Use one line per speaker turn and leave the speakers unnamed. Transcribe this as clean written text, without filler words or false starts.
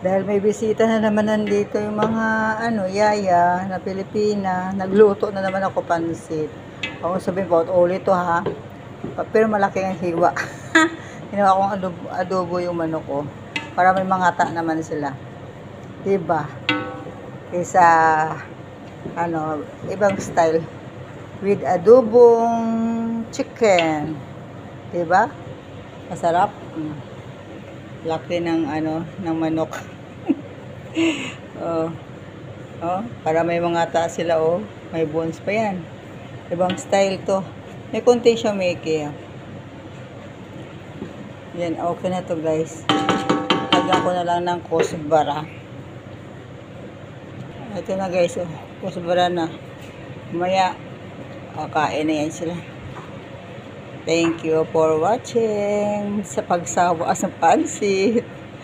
Dahil may bisita na naman nandito yung mga yaya na Pilipina. Nagluto na naman ako pansit. Ako sabihin ko, ulit to ha. Pero malaki ang hiwa. Ginawa kong adobo yung manok ko. Para may mangata naman sila. Diba? Kaysa, ibang style. With adobong chicken. Diba? Masarap. Laki ng ng manok. Oh. Para may mga taas sila may bones pa yan. Ibang style to. May konti siya Mickey. Yan, okay na to guys. Lagyan ko na lang ng kusbara. Ito na guys, kusbara na. Maya, kain na yan sila. Thank you for watching sa pagsawa sa pansit.